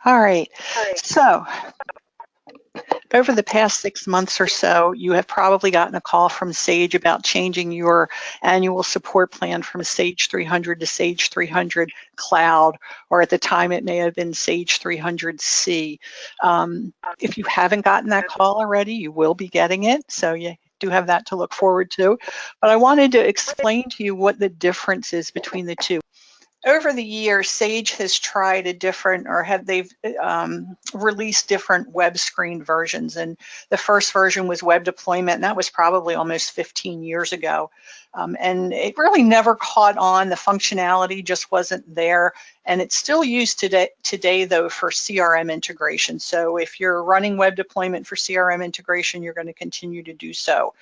All right, so over the past 6 months or so, you have probably gotten a call from Sage about changing your annual support plan from Sage 300 to Sage 300 Cloud, or at the time it may have been Sage 300C. If you haven't gotten that call already, you will be getting it, so you do have that to look forward to. But I wanted to explain to you what the difference is between the two. Over the years, Sage has tried a different, or they've released different web screen versions. And the first version was web deployment, and that was probably almost 15 years ago. And it really never caught on. The functionality just wasn't there. And it's still used today though, for CRM integration. So if you're running web deployment for CRM integration, you're going to continue to do so.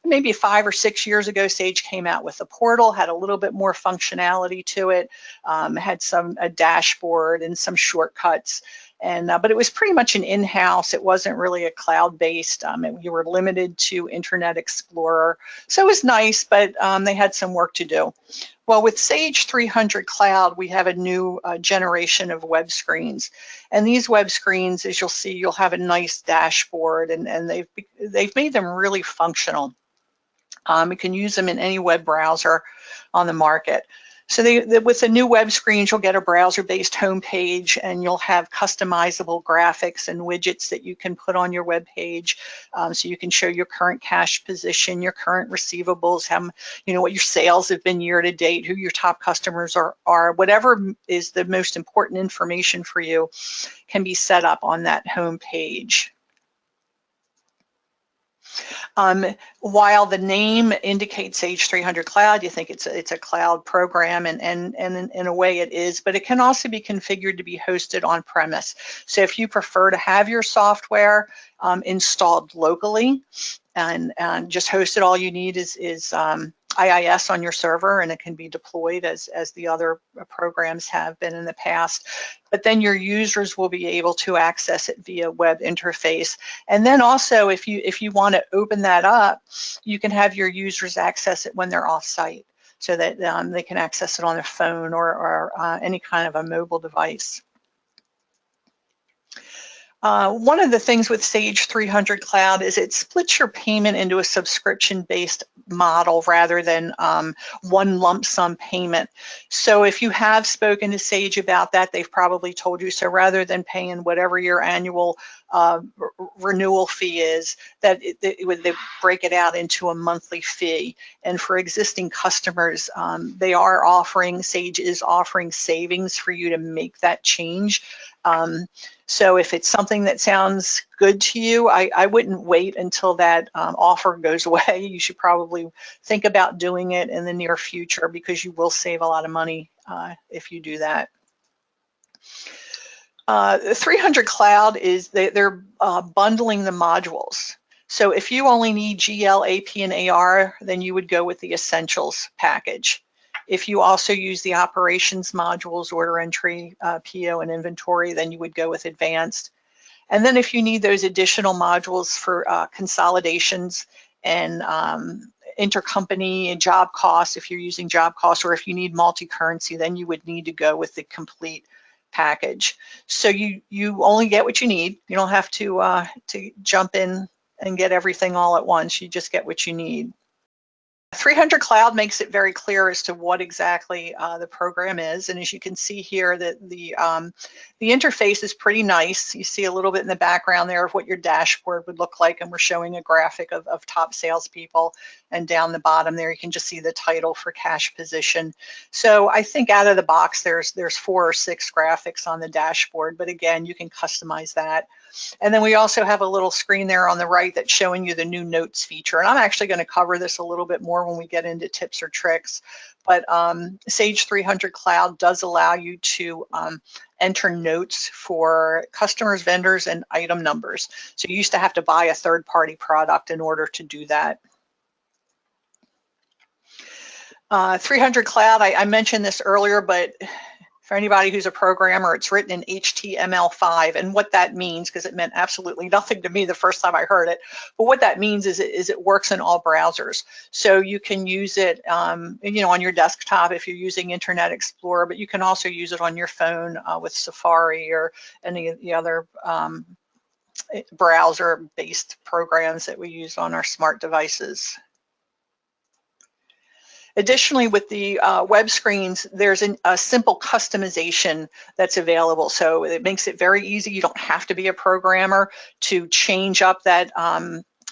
Maybe 5 or 6 years ago, Sage came out with a portal, had a little bit more functionality to it, had a dashboard and some shortcuts. But it was pretty much an in-house. It wasn't really a cloud-based. You were limited to Internet Explorer. So it was nice, but they had some work to do. Well, with Sage 300 Cloud, we have a new generation of web screens. And these web screens, as you'll see, you'll have a nice dashboard, and they've made them really functional. You can use them in any web browser on the market. So with the new web screens, you'll get a browser-based homepage, and you'll have customizable graphics and widgets that you can put on your web page. So you can show your current cash position, your current receivables, what your sales have been year to date, who your top customers are, whatever is the most important information for you can be set up on that homepage. While the name indicates Sage 300 Cloud, you think it's a cloud program, and in a way it is, but it can also be configured to be hosted on premise. So if you prefer to have your software installed locally and just hosted, all you need is IIS on your server, and it can be deployed as the other programs have been in the past. But then your users will be able to access it via web interface. And then also, if you want to open that up, you can have your users access it when they're off-site, so that they can access it on their phone or any kind of a mobile device. One of the things with Sage 300 Cloud is it splits your payment into a subscription-based model rather than one lump sum payment. So if you have spoken to Sage about that, they've probably told you, so rather than paying whatever your annual renewal fee is, that they break it out into a monthly fee. And for existing customers, Sage is offering savings for you to make that change. So if it's something that sounds good to you, I wouldn't wait until that offer goes away. You should probably think about doing it in the near future, because you will save a lot of money if you do that. 300 Cloud is they're bundling the modules. So if you only need GL, AP, and AR, then you would go with the Essentials package. If you also use the operations modules, order entry, PO, and inventory, then you would go with Advanced. And then if you need those additional modules for consolidations and intercompany and job costs, if you're using job costs, or if you need multi-currency, then you would need to go with the complete package. So you only get what you need. You don't have to jump in and get everything all at once. You just get what you need. 300 Cloud makes it very clear as to what exactly the program is, and as you can see here, that the interface is pretty nice. You see a little bit in the background there of what your dashboard would look like, and we're showing a graphic of top salespeople, and down the bottom there you can just see the title for cash position. So I think out of the box there's 4 or 6 graphics on the dashboard, but again, you can customize that. And then we also have a little screen there on the right that's showing you the new notes feature. And I'm actually going to cover this a little bit more when we get into tips or tricks. But Sage 300 Cloud does allow you to enter notes for customers, vendors, and item numbers. So you used to have to buy a third-party product in order to do that. 300 Cloud, I mentioned this earlier, but For anybody who's a programmer, it's written in HTML5, and what that means, because it meant absolutely nothing to me the first time I heard it, but what that means is it works in all browsers. So you can use it, you know, on your desktop if you're using Internet Explorer, but you can also use it on your phone with Safari or any of the other browser-based programs that we use on our smart devices. Additionally, with the web screens, there's a simple customization that's available. So it makes it very easy. You don't have to be a programmer to change up that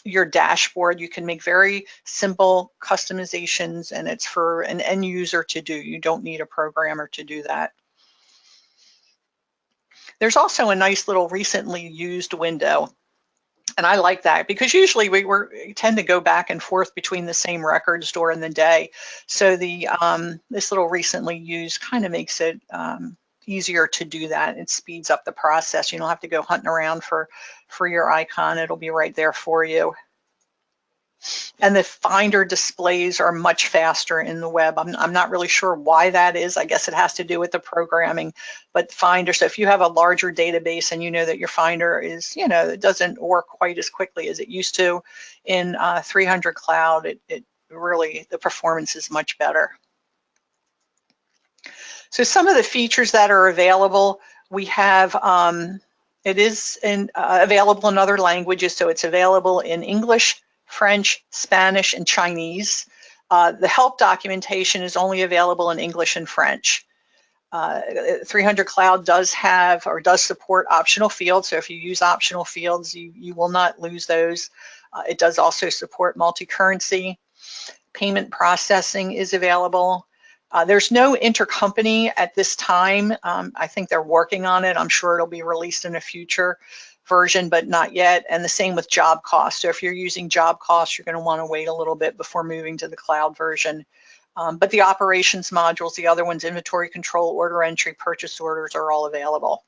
your dashboard. You can make very simple customizations, and it's for an end user to do. You don't need a programmer to do that. There's also a nice little recently used window. And I like that because usually we tend to go back and forth between the same records during the day. So the this little recently used kind of makes it easier to do that. It speeds up the process. You don't have to go hunting around for your icon. It'll be right there for you. And the Finder displays are much faster in the web. I'm not really sure why that is. I guess it has to do with the programming, but Finder, so if you have a larger database and you know that your Finder is, you know, it doesn't work quite as quickly as it used to in 300Cloud, it really, the performance is much better. So some of the features that are available, we have, it is available in other languages, so it's available in English, French, Spanish, and Chinese. The help documentation is only available in English and French. 300Cloud does have or does support optional fields, so if you use optional fields, you will not lose those. It does also support multi-currency. Payment processing is available. There's no intercompany at this time. I think they're working on it. I'm sure it'll be released in a future version, but not yet. And the same with job costs. So if you're using job costs, you're going to want to wait a little bit before moving to the cloud version. But the operations modules, the other ones, inventory control, order entry, purchase orders, are all available.